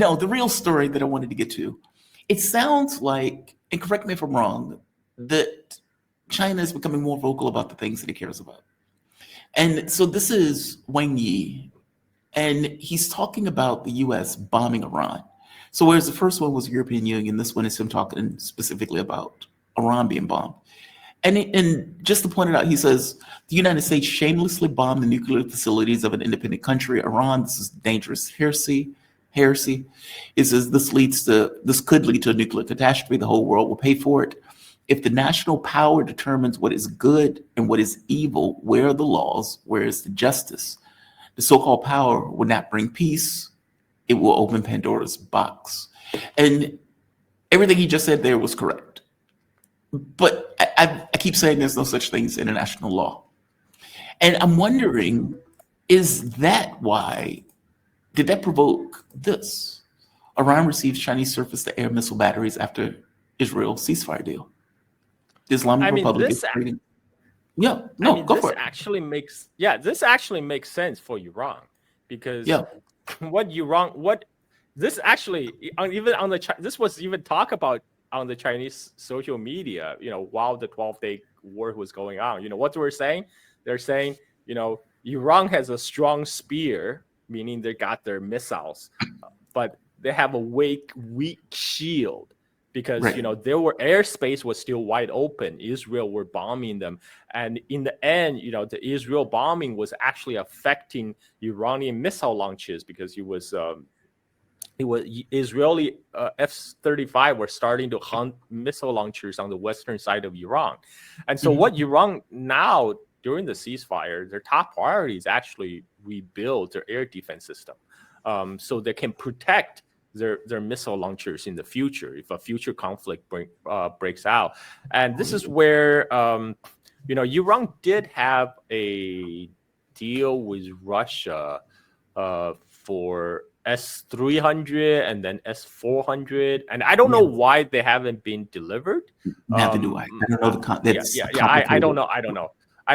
No, the real story that I wanted to get to, it sounds like, and correct me if I'm wrong, that China is becoming more vocal about the things that it cares about. And so this is Wang Yi, and he's talking about the US bombing Iran. So whereas the first one was the European Union, this one is him talking specifically about Iran being bombed. And just to point it out, he says the United States shamelessly bombed the nuclear facilities of an independent country, Iran. This is dangerous heresy. It says this could lead to a nuclear catastrophe. The whole world will pay for it. If the national power determines what is good and what is evil, where are the laws? Where is the justice? The so-called power will not bring peace. It will open Pandora's box. And everything he just said there was correct. But I keep saying there's no such thing as international law. And I'm wondering, is that why, did that provoke this? Iran receives Chinese surface-to-air missile batteries after Israel ceasefire deal. The Islamic Republic is creating... Yeah, no, go for it. This actually makes sense for Iran, because this was even talked about on the Chinese social media, while the 12-day war was going on. What they were saying? They're saying, Iran has a strong spear, meaning they got their missiles, but they have a weak shield, because their airspace was still wide open. Israel were bombing them, and in the end, the Israel bombing was actually affecting Iranian missile launches, because it was Israeli F-35 were starting to hunt missile launchers on the western side of Iran. And so what Iran now, during the ceasefire, their top priority is actually rebuild their air defense system, so they can protect their missile launchers in the future if a future conflict breaks out. And this is where Iran did have a deal with Russia for S-300 and then S-400, and I don't know why they haven't been delivered. Neither do I. I don't know I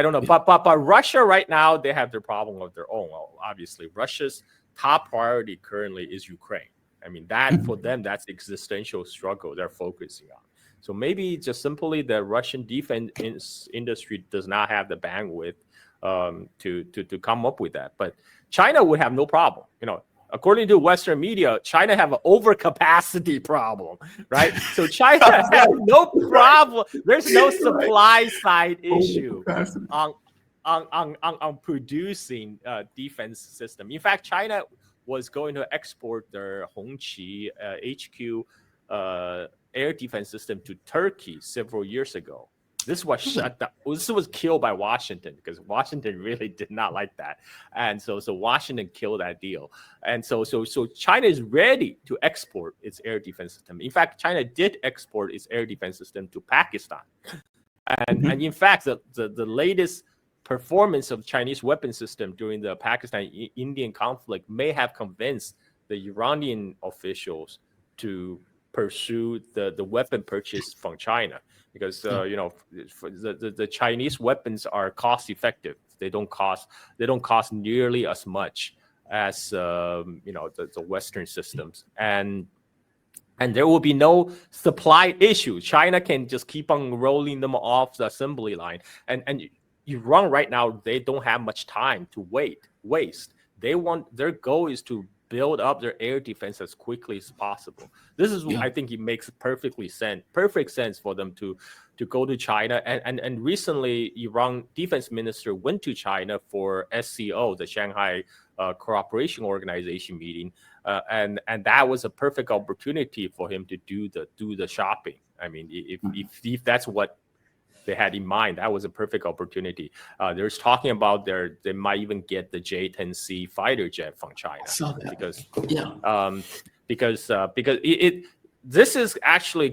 don't know. But Russia right now, they have their problem of their own. Well, obviously, Russia's top priority currently is Ukraine. I mean, that for them, that's the existential struggle they're focusing on. So maybe just simply the Russian defense industry does not have the bandwidth to come up with that. But China would have no problem. According to Western media, China have an overcapacity problem, right? So China has no problem. There's no supply side issue on producing defense system. In fact, China was going to export their Hongqi HQ air defense system to Turkey several years ago. This was shut down. This was killed by Washington, because Washington really did not like that, and so Washington killed that deal. And so China is ready to export its air defense system. In fact, China did export its air defense system to Pakistan, and in fact, the latest performance of Chinese weapon system during the Pakistan-Indian conflict may have convinced the Iranian officials to pursue the weapon purchase from China, because the Chinese weapons are cost effective. They don't cost nearly as much as the Western systems, and there will be no supply issue. China can just keep on rolling them off the assembly line, and Iran right now, they don't have much time to waste. Their goal is to build up their air defense as quickly as possible. This is I think it makes perfect sense for them to go to China. And recently, Iran defense minister went to China for SCO, the Shanghai Cooperation Organization meeting, and that was a perfect opportunity for him to do the shopping. I mean, if that's what they had in mind, that was a perfect opportunity. There's talking about they might even get the J-10C fighter jet from China. I saw that. Because this is actually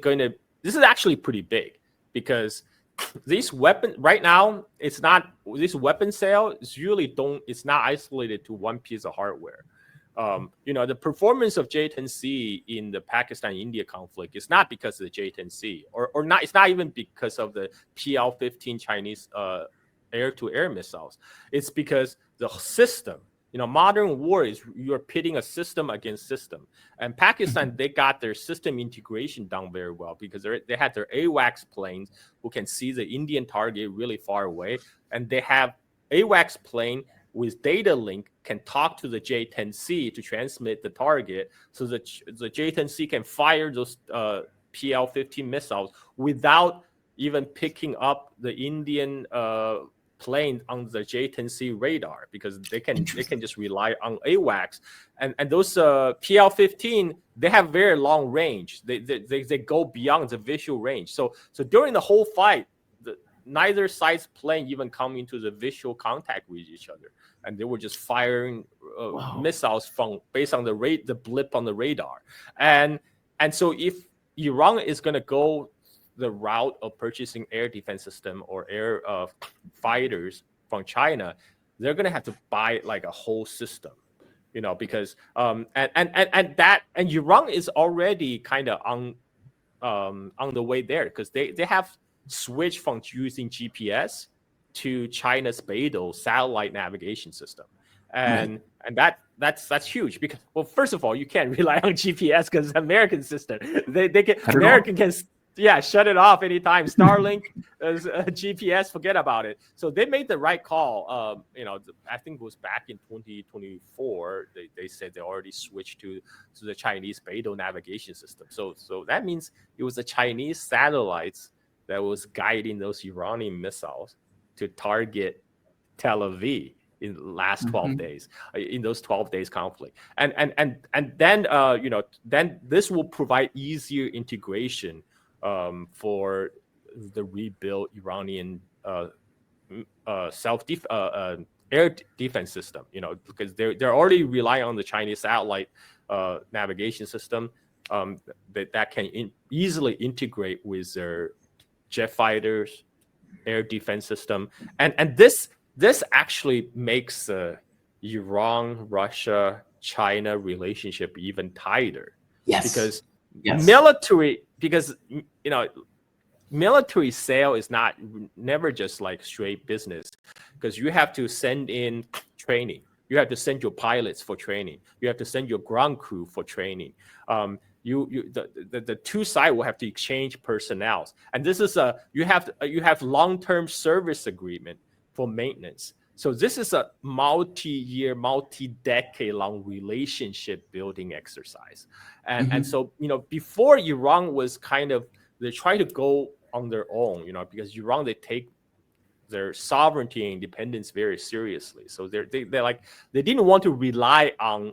pretty big, because these weapons right now, this weapon sale it's not isolated to one piece of hardware. The performance of J-10C in the Pakistan-India conflict is not because of the J-10C, or not. It's not even because of the PL-15 Chinese air-to-air missiles. It's because the system, Modern war is you're pitting a system against system. And Pakistan, they got their system integration done very well because they had their AWACS planes who can see the Indian target really far away, and they have AWACS plane with data link can talk to the J-10C to transmit the target, so that the J-10C can fire those PL-15 missiles without even picking up the Indian plane on the J-10C radar, because they can just rely on AWACS, and those PL-15, they have very long range. They go beyond the visual range. So during the whole fight, neither side's plane even come into the visual contact with each other, and they were just firing missiles based on the blip on the radar. And so if Iran is going to go the route of purchasing air defense system or air fighters from China, they're going to have to buy like a whole system, because and Iran is already kind of on the way there, because they have switched from using GPS to China's Beidou satellite navigation system, and that's huge, because, well, first of all, you can't rely on GPS because it's American system. American can shut it off anytime. Starlink, GPS, forget about it. So they made the right call. I think it was back in 2024. They said they already switched to the Chinese Beidou navigation system. So that means it was the Chinese satellites that was guiding those Iranian missiles to target Tel Aviv in the last 12 days, in those 12 days conflict. And then, then this will provide easier integration for the rebuilt Iranian air defense system, because they're already relying on the Chinese satellite navigation system that can easily integrate with their jet fighters, air defense system, and this actually makes the Iran-Russia-China relationship even tighter. Yes. Because military sale is never just like straight business, because you have to send in training. You have to send your pilots for training. You have to send your ground crew for training. The two sides will have to exchange personnel, and this is you have long-term service agreement for maintenance. So this is a multi-year, multi-decade-long relationship building exercise, and so before Iran was they try to go on their own, because Iran, they take their sovereignty and independence very seriously. So they didn't want to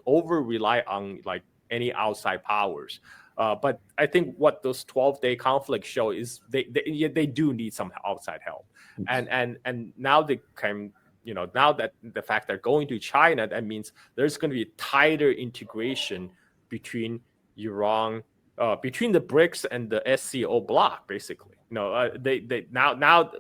over rely on like any outside powers. But I think what those 12-day conflicts show is they do need some outside help. And now they can, now that the fact they're going to China, that means there's going to be tighter integration between Iran, between the BRICS and the SCO bloc, basically. They now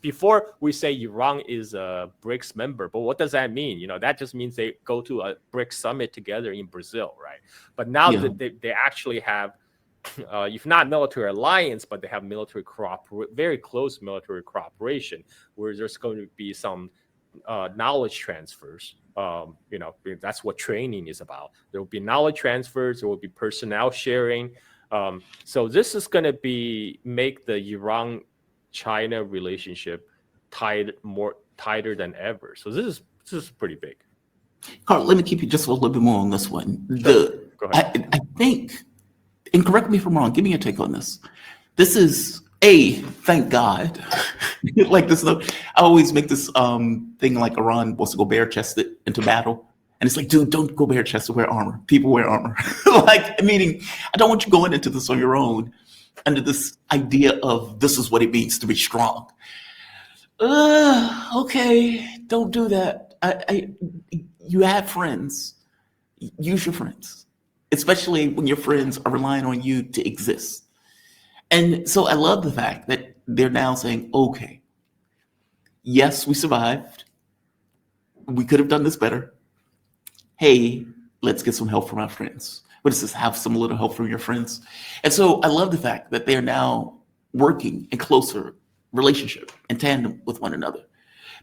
before we say Iran is a BRICS member, but what does that mean? That just means they go to a BRICS summit together in Brazil, right? But now they actually have, if not military alliance, but they have very close military cooperation, where there's going to be some knowledge transfers. That's what training is about. There will be knowledge transfers. There will be personnel sharing. So this is going to make the Iran-China relationship tighter than ever. So this is pretty big. Carl, let me keep you just a little bit more on this one. Sure. Go ahead. I think, and correct me if I'm wrong, give me a take on this. This is thank God. Like this, I always make this thing like Iran wants to go bare-chested into battle. And it's like, dude, don't go bare-chested, wear armor. People wear armor. Meaning, I don't want you going into this on your own under this idea of this is what it means to be strong. Okay, don't do that. You have friends. Use your friends, especially when your friends are relying on you to exist. And so I love the fact that they're now saying, okay, yes, we survived. We could have done this better. Hey, let's get some help from our friends. What is this? Have some little help from your friends. And so I love the fact that they're now working in closer relationship in tandem with one another,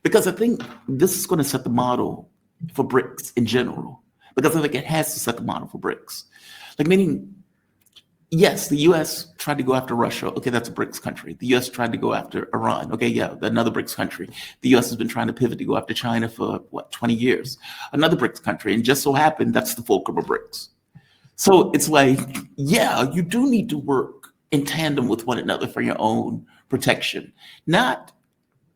because I think this is going to set the model for BRICS in general, because I think it has to set the model for BRICS. Like, meaning, yes, the U.S. tried to go after Russia. Okay, that's a BRICS country. The U.S. tried to go after Iran. Okay, yeah, another BRICS country. The U.S. has been trying to pivot to go after China for, 20 years? Another BRICS country. And just so happened, that's the fulcrum of BRICS. So it's like, yeah, you do need to work in tandem with one another for your own protection. Not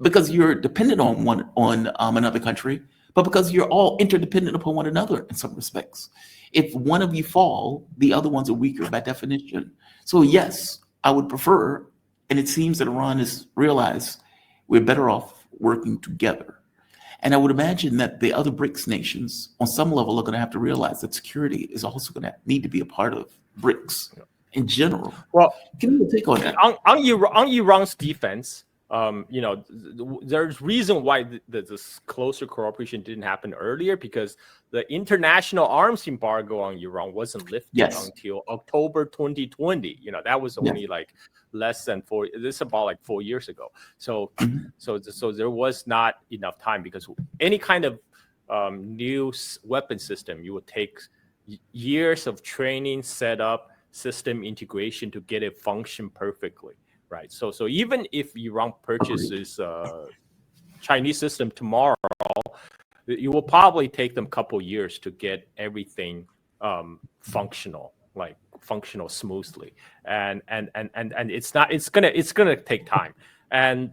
because you're dependent on another country, but because you're all interdependent upon one another in some respects. If one of you fall, the other ones are weaker by definition. So yes, I would prefer, and it seems that Iran has realized we're better off working together. And I would imagine that the other BRICS nations, on some level, are going to have to realize that security is also going to need to be a part of BRICS in general. Well, can you take on that? On Iran's defense, there's reason why this closer cooperation didn't happen earlier, because the international arms embargo on Iran wasn't lifted until October 2020. That was only like less than this is about like 4 years ago. So there was not enough time, because any kind of new weapon system, you would take years of training, setup, system integration to get it function perfectly. Right. So even if Iran purchases Chinese system tomorrow, it will probably take them a couple years to get everything functional smoothly. And it's gonna take time. And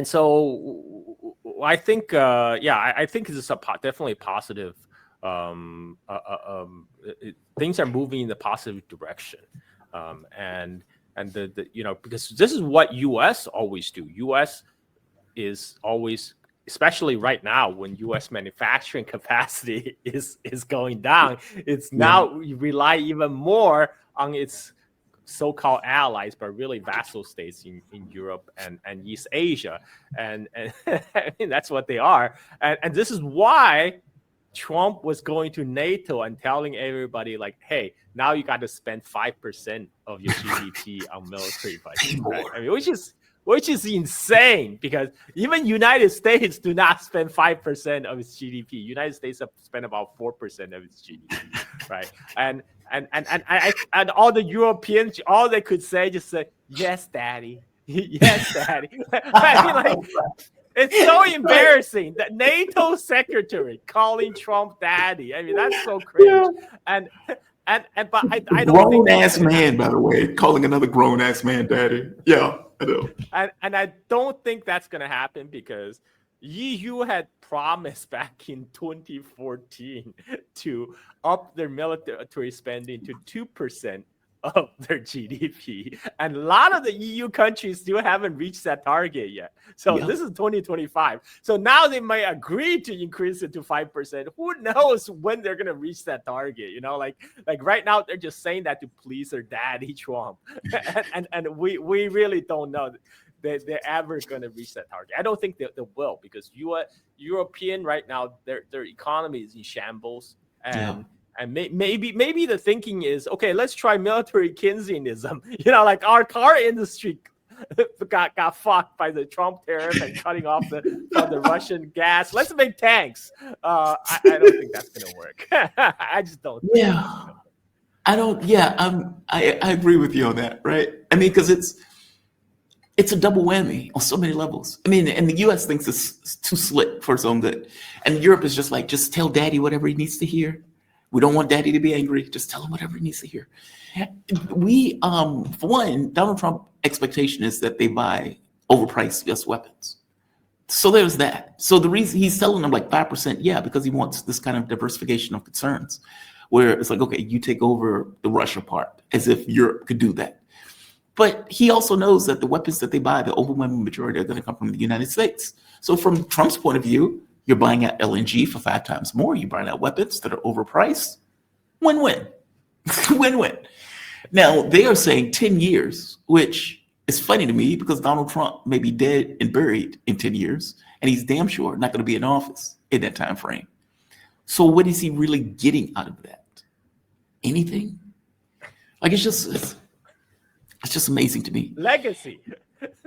so I think I think this is definitely positive. Things are moving in the positive direction. And because this is what U.S. always do. U.S. is always, especially right now when U.S. manufacturing capacity is going down, it's now rely even more on its so-called allies, but really vassal states in Europe and East Asia, and I mean, that's what they are. And this is why Trump was going to NATO and telling everybody, like, hey, now you got to spend 5% of your GDP on military budget, right? I mean, which is insane, because even United States do not spend 5% of its GDP. United States have spent about 4% of its GDP, right? And all the Europeans, all they could say, just say, yes, daddy. Yes, daddy. I mean, like, it's so embarrassing that NATO secretary calling Trump daddy. I mean, that's so cringe. But I don't think grown-ass man, by the way, calling another grown-ass man daddy. Yeah, I know. And I don't think that's going to happen, because EU had promised back in 2014 to up their military spending to 2% of their GDP. And a lot of the EU countries still haven't reached that target yet. So this is 2025. So now they might agree to increase it to 5%. Who knows when they're going to reach that target? Like right now, they're just saying that to please their daddy, Trump. and we really don't know that they're ever going to reach that target. I don't think they will, because European right now, their economy is in shambles. And maybe the thinking is, okay, let's try military Keynesianism. Like our car industry got fucked by the Trump tariff and cutting off the Russian gas. Let's make tanks. I don't think that's gonna work. I just don't. Yeah, I don't. Yeah, I agree with you on that. Right? I mean, because it's a double whammy on so many levels. I mean, and the U.S. thinks it's too slick for its own good, and Europe is just like, just tell daddy whatever he needs to hear. We don't want daddy to be angry. Just tell him whatever he needs to hear. We, for one, Donald Trump expectation is that they buy overpriced U.S. weapons. So there's that. So the reason he's telling them like 5%, because he wants this kind of diversification of concerns, where it's like, okay, you take over the Russia part, as if Europe could do that. But he also knows that the weapons that they buy, the overwhelming majority, are going to come from the United States. So from Trump's point of view, you're buying out LNG for 5 times more. You're buying out weapons that are overpriced. Win-win. Win-win. Now, they are saying 10 years, which is funny to me, because Donald Trump may be dead and buried in 10 years, and he's damn sure not going to be in office in that time frame. So what is he really getting out of that? Anything? Like, it's just amazing to me. Legacy.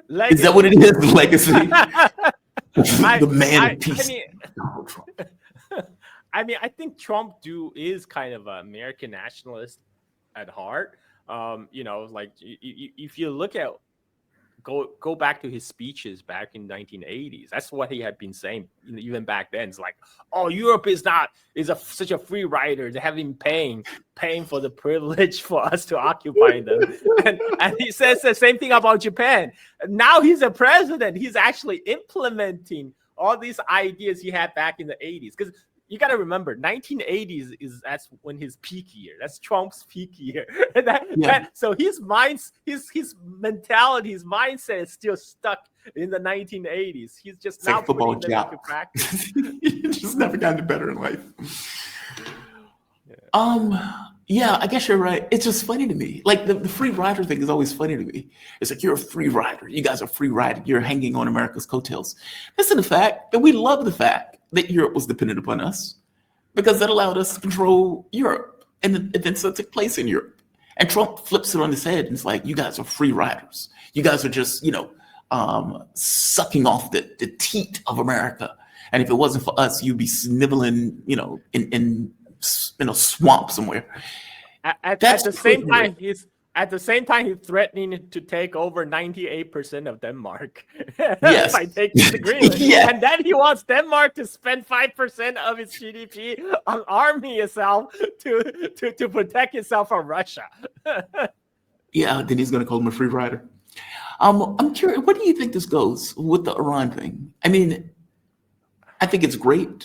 Is that what it is? Legacy? The man of peace. I mean, I mean, I think Trump is kind of an American nationalist at heart. Like if you look at go back to his speeches back in 1980s. That's what he had been saying even back then. It's like, oh, Europe is such a free rider. They have been paying for the privilege for us to occupy them. And he says the same thing about Japan. Now he's a president. He's actually implementing all these ideas he had back in the 80s. Because you got to remember, 1980s that's when his peak year. That's Trump's peak year. So his mentality, his mindset is still stuck in the 1980s. He's just it's now like football putting them into practice. You just never gotten better in life. Yeah, I guess you're right. It's just funny to me. Like the free rider thing is always funny to me. It's like, you're a free rider. You guys are free riding. You're hanging on America's coattails. Listen to the fact that we love the fact that Europe was dependent upon us, because that allowed us to control Europe and the events that took place in Europe. And Trump flips it on his head and it's like, you guys are free riders. You guys are just, sucking off the teat of America. And if it wasn't for us, you'd be sniveling, in a swamp somewhere. At the same time, he's threatening to take over 98% of Denmark by taking the Greenland. Yeah. And then he wants Denmark to spend 5% of its GDP on arming itself to protect itself from Russia. Yeah, then he's going to call him a free rider. I'm curious, what do you think this goes with the Iran thing? I mean, I think it's great.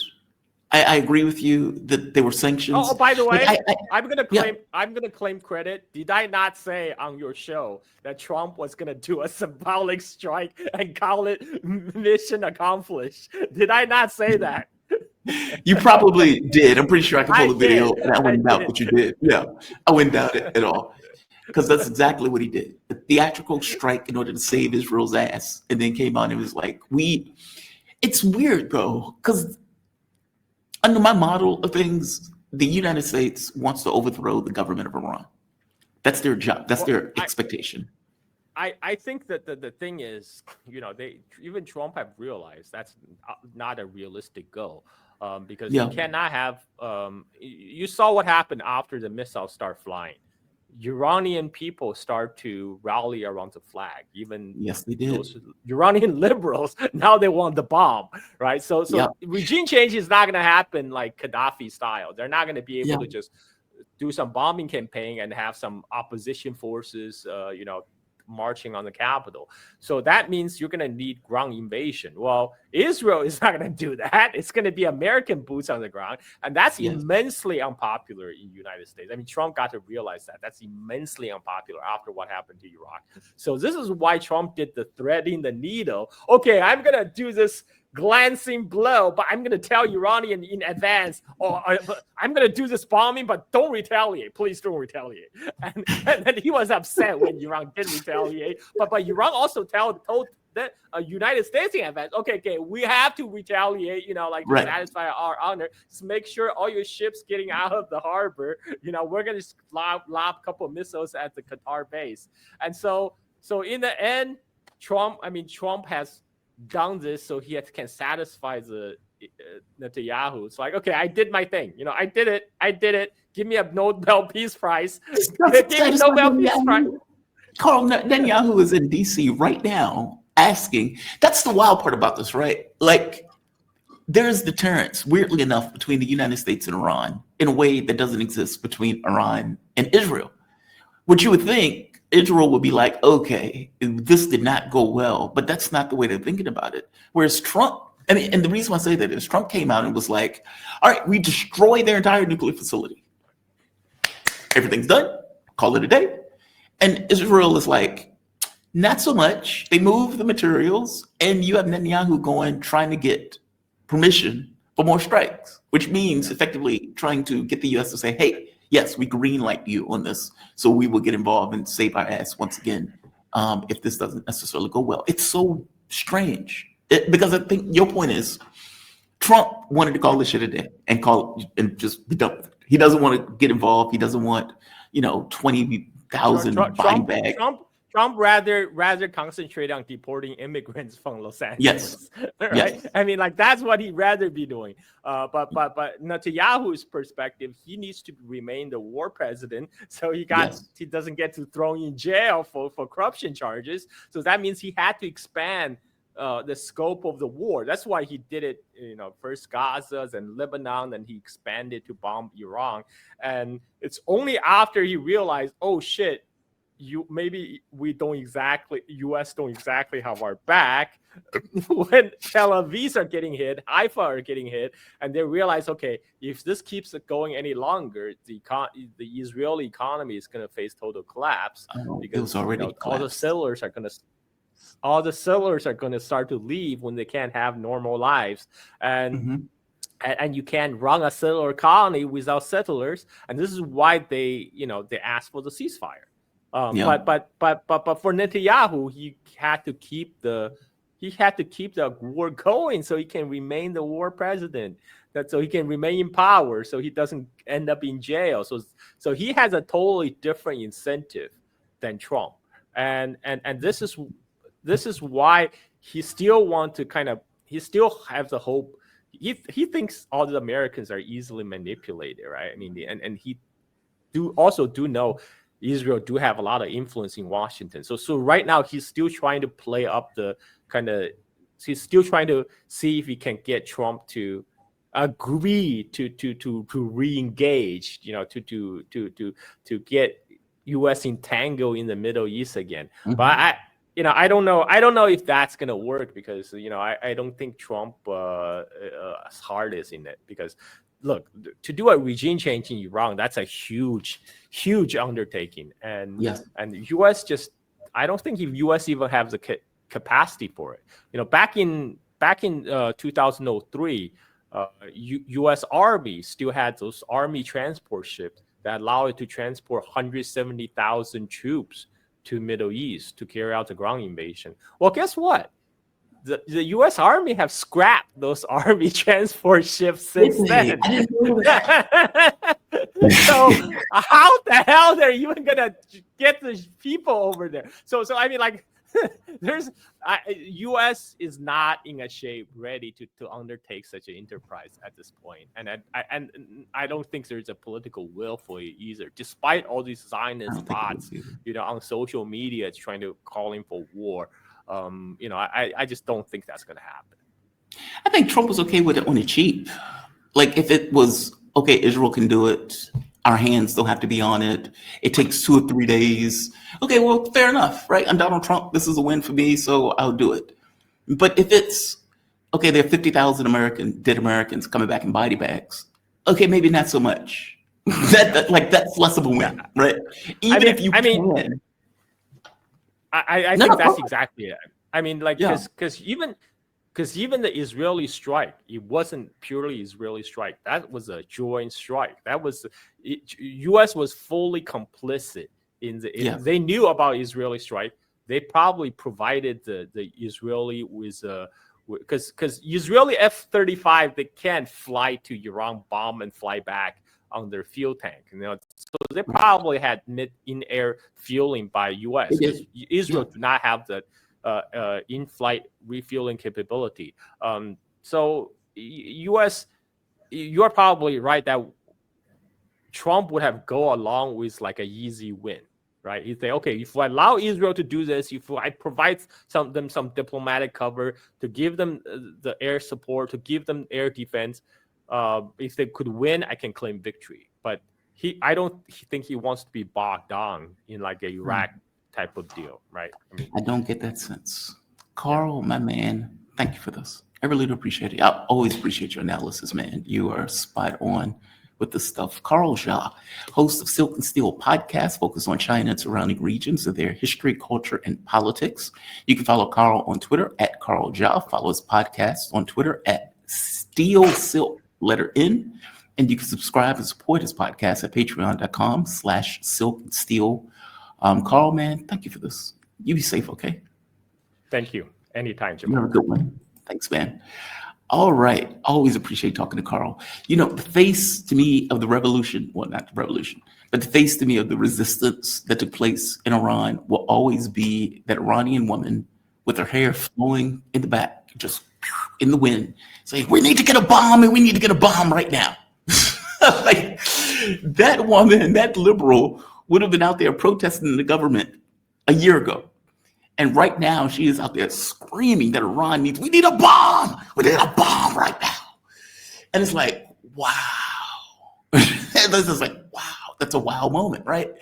I agree with you that there were sanctions. Oh, by the way, I'm gonna claim credit. Did I not say on your show that Trump was gonna do a symbolic strike and call it mission accomplished? Did I not say that? You probably did. I'm pretty sure I can pull the video and I wouldn't doubt what you did. Yeah, I wouldn't doubt it at all. Because that's exactly what he did. A theatrical strike in order to save Israel's ass. And then came on and was like, it's weird though, because under my model of things, the United States wants to overthrow the government of Iran. That's their job. That's their expectation. I think that the thing is, even Trump have realized that's not a realistic goal, because you cannot have. You saw what happened after the missiles start flying. Iranian people start to rally around the flag. Even yes, they did. Those Iranian liberals now they want the bomb, right? So regime change is not going to happen like Gaddafi style. They're not going to be able to just do some bombing campaign and have some opposition forces, marching on the capital. So that means you're going to need ground invasion. Well, Israel is not going to do that. It's going to be American boots on the ground. And that's immensely unpopular in the United States. I mean, Trump got to realize that. That's immensely unpopular after what happened to Iraq. So this is why Trump did the threading the needle. Okay, I'm going to do this glancing blow, but I'm going to tell Iranian in advance, I'm going to do this bombing, but don't retaliate. Please don't retaliate. And then he was upset when Iran didn't retaliate. But Iran also told the United States in advance, okay, we have to retaliate, to satisfy our honor. Just make sure all your ships getting out of the harbor, we're going to lob a couple of missiles at the Qatar base. And so in the end, Trump has done this so he can satisfy the Netanyahu. It's like, okay, I did my thing. I did it. Give me a Nobel Peace Prize. Give me Nobel Peace Prize. Carl, Netanyahu is in DC right now asking. That's the wild part about this, right? Like, there's deterrence, weirdly enough, between the United States and Iran in a way that doesn't exist between Iran and Israel. What you would think, Israel would be like, okay, this did not go well, but that's not the way they're thinking about it. Whereas Trump, and the reason why I say that is Trump came out and was like, all right, we destroy their entire nuclear facility. Everything's done, call it a day. And Israel is like, not so much. They move the materials and you have Netanyahu trying to get permission for more strikes, which means effectively trying to get the US to say, hey, yes, we green light you on this, so we will get involved and save our ass once again if this doesn't necessarily go well. It's so strange because I think your point is Trump wanted to call this shit a day and just be done with it. He doesn't want to get involved. He doesn't want 20,000 body bags. Trump rather concentrate on deporting immigrants from Los Angeles, right? Yes. I mean, like that's what he'd rather be doing. But Netanyahu's perspective, he needs to remain the war president, so he doesn't get to thrown in jail for corruption charges. So that means he had to expand the scope of the war. That's why he did it, first Gaza and Lebanon, and he expanded to bomb Iran. And it's only after he realized, oh shit, U.S. don't exactly have our back when Tel Aviv are getting hit, Haifa are getting hit, and they realize, okay, if this keeps going any longer, the Israeli economy is going to face total collapse because all the settlers are going to start to leave when they can't have normal lives, and you can't run a settler colony without settlers, and this is why they asked for the ceasefire. But for Netanyahu, he had to keep the war going so he can remain the war president. So he can remain in power, so he doesn't end up in jail. So he has a totally different incentive than Trump, and this is why he still has the hope. He thinks all the Americans are easily manipulated, right? I mean, and he also know Israel do have a lot of influence in Washington. So right now he's still trying to play up he's still trying to see if he can get Trump to agree to re-engage, to get U.S. entangled in the Middle East again. But I don't know if that's gonna work because I don't think Trump heart is in it, because look, to do a regime change in Iran, that's a huge undertaking, and the U.S. I don't think if U.S. even have the capacity for it. Back in 2003, U.S. Army still had those Army transport ships that allow it to transport 170,000 troops to Middle East to carry out the ground invasion. Well, guess what? The U.S. Army have scrapped those Army transport ships since then. So how the hell are you even gonna get the people over there? So I mean, like, U.S. is not in a shape ready to undertake such an enterprise at this point, and I don't think there's a political will for it either, despite all these Zionist bots, on social media trying to call in for war. I just don't think that's going to happen. I think Trump was okay with it on the cheap. Like, if it was, okay, Israel can do it, our hands don't have to be on it, it takes 2 or 3 days. Okay, well, fair enough, right? I'm Donald Trump. This is a win for me, so I'll do it. But if it's, okay, there are 50,000 dead Americans coming back in body bags. Okay, maybe not so much. That's less of a win, right? I think that's exactly it. I mean, like, because even the Israeli strike, it wasn't purely Israeli strike. That was a joint strike. U.S. was fully complicit in they knew about Israeli strike. They probably provided the Israeli with because Israeli F-35, they can't fly to Iran, bomb and fly back on their fuel tank. So they probably had in-air fueling by U.S. because Israel do not have the in-flight refueling capability. So U.S., you're probably right that Trump would have go along with like a easy win, right? He'd say, okay, if I allow Israel to do this, if I provide some diplomatic cover, to give them the air support, to give them air defense, if they could win, I can claim victory. But I don't think he wants to be bogged down in like a Iraq type of deal, right? I don't get that sense. Carl, my man, thank you for this. I really do appreciate it. I always appreciate your analysis, man. You are spot on with this stuff. Carl Jha, host of Silk and Steel podcast, focused on China and surrounding regions of their history, culture, and politics. You can follow Carl on Twitter at Carl Jha. Follow his podcast on Twitter at Steel Silk, letter N. And you can subscribe and support his podcast at patreon.com/Silk and Steel. Carl, man, thank you for this. You be safe, okay? Thank you. Anytime, Jamal. You have a good one. Thanks, man. All right. Always appreciate talking to Carl. The face to me of the revolution, well, not the revolution, But the face to me of the resistance that took place in Iran will always be that Iranian woman with her hair flowing in the back, just in the wind, saying, "We need to get a bomb, and we need to get a bomb right now." Like, that woman, that liberal, would have been out there protesting the government a year ago. And right now, she is out there screaming that Iran needs, we need a bomb. We need a bomb right now. And it's like, wow. This is like, wow, that's a wow moment, right?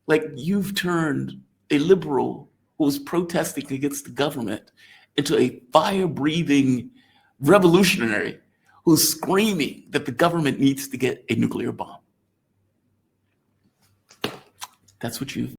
Like, you've turned a liberal who was protesting against the government into a fire-breathing revolutionary who's screaming that the government needs to get a nuclear bomb. That's what you've